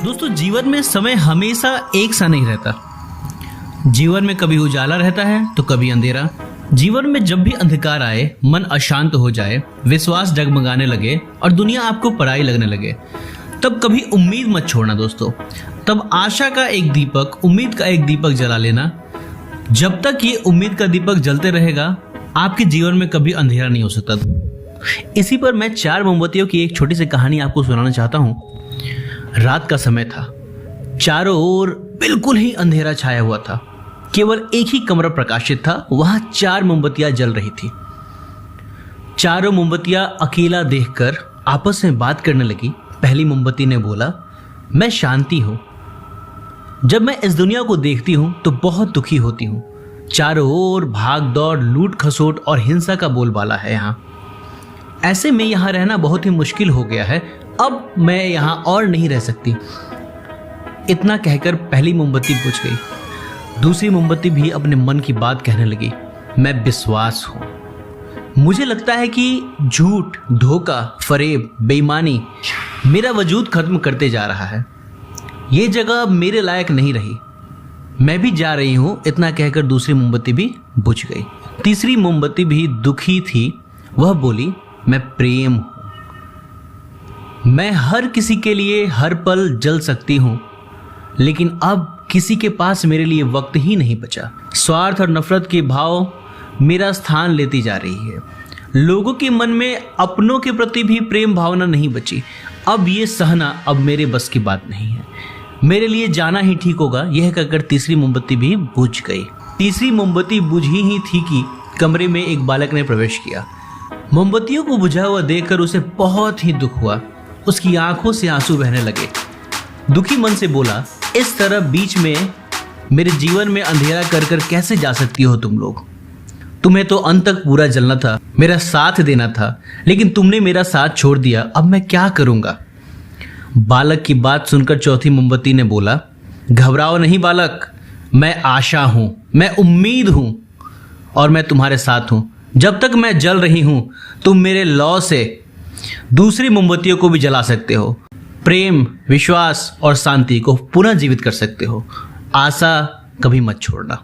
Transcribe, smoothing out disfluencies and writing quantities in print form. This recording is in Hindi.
दोस्तों, जीवन में समय हमेशा एक सा नहीं रहता। जीवन में कभी उजाला रहता है तो कभी अंधेरा। जीवन में जब भी अंधकार आए, मन अशांत हो जाए, विश्वास डगमगाने लगे और दुनिया आपको पराई लगने लगे, तब कभी उम्मीद मत छोड़ना दोस्तों। तब आशा का एक दीपक, उम्मीद का एक दीपक जला लेना। जब तक ये उम्मीद का दीपक जलते रहेगा, आपके जीवन में कभी अंधेरा नहीं हो सकता। इसी पर मैं 4 मोमबत्तियों की एक छोटी सी कहानी आपको सुनाना चाहता हूँ। रात का समय था, चारों ओर बिल्कुल ही अंधेरा छाया हुआ था। केवल एक ही कमरा प्रकाशित था, वहां 4 मोमबत्तियां जल रही थी। चारों मोमबत्तियां अकेला देखकर आपस में बात करने लगी। पहली मोमबत्ती ने बोला, मैं शांति हूं। जब मैं इस दुनिया को देखती हूं तो बहुत दुखी होती हूं। चारों ओर भाग दौड़, लूट खसोट और हिंसा का बोलबाला है। यहाँ ऐसे में यहाँ रहना बहुत ही मुश्किल हो गया है। अब मैं यहाँ और नहीं रह सकती। इतना कहकर पहली मोमबत्ती बुझ गई। दूसरी मोमबत्ती भी अपने मन की बात कहने लगी, मैं विश्वास हूं। मुझे लगता है कि झूठ, धोखा, फरेब, बेईमानी मेरा वजूद खत्म करते जा रहा है। ये जगह अब मेरे लायक नहीं रही। मैं भी जा रही हूं। इतना कहकर दूसरी मोमबत्ती भी बुझ गई। तीसरी मोमबत्ती भी दुखी थी। वह बोली, मैं प्रेम हूं। मैं हर किसी के लिए हर पल जल सकती हूं, लेकिन अब किसी के पास मेरे लिए वक्त ही नहीं बचा। स्वार्थ और नफरत के भाव मेरा स्थान लेती जा रही है। लोगों के मन में अपनों के प्रति भी प्रेम भावना नहीं बची। अब ये सहना अब मेरे बस की बात नहीं है। मेरे लिए जाना ही ठीक होगा। यह कहकर तीसरी मोमबत्ती भी बुझ गई। तीसरी मोमबत्ती बुझी ही थी कि कमरे में एक बालक ने प्रवेश किया। मोमबत्तियों को बुझा हुआ देखकर उसे बहुत ही दुख हुआ। उसकी आंखों से आंसू बहने लगे। दुखी मन से बोला, इस तरह बीच में मेरे जीवन में अंधेरा कर कर कैसे जा सकती हो तुम लोग? तुम्हें तो अंत तक पूरा जलना था, मेरा साथ देना था, लेकिन तुमने मेरा साथ छोड़ दिया। अब मैं क्या करूंगा? बालक की बात सुनकर चौथी मोमबत्ती ने बोला, घबराओ नहीं बालक, मैं आशा हूं, मैं उम्मीद हूं और मैं तुम्हारे साथ हूं। जब तक मैं जल रही हूं, तुम मेरे लौ से दूसरी मोमबत्तियों को भी जला सकते हो। प्रेम, विश्वास और शांति को पुनः जीवित कर सकते हो। आशा कभी मत छोड़ना।